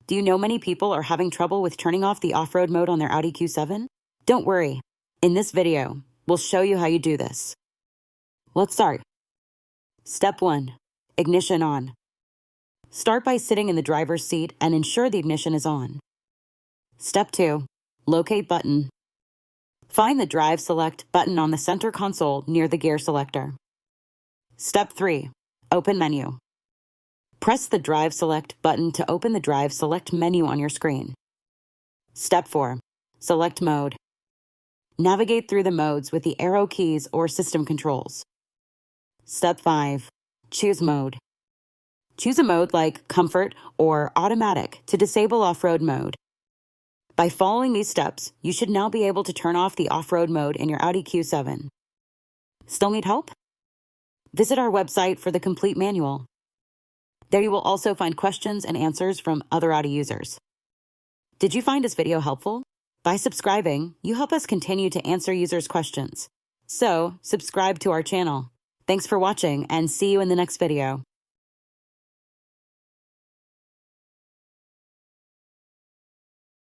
Do you know many people are having trouble with turning off the off-road mode on their Audi Q7? Don't worry. In this video, we'll show you how you do this. Let's start. Step 1. Ignition on. Start by sitting in the driver's seat and ensure the ignition is on. Step 2. Locate button. Find the Drive Select button on the center console near the gear selector. Step 3. Open menu. Press the Drive Select button to open the Drive Select menu on your screen. Step 4. Select mode. Navigate through the modes with the arrow keys or system controls. Step 5. Choose mode. Choose a mode like Comfort or Automatic to disable off-road mode. By following these steps, you should now be able to turn off the off-road mode in your Audi Q7. Still need help? Visit our website for the complete manual. There you will also find questions and answers from other Audi users. Did you find this video helpful? By subscribing, you help us continue to answer users' questions. So, subscribe to our channel. Thanks for watching and see you in the next video.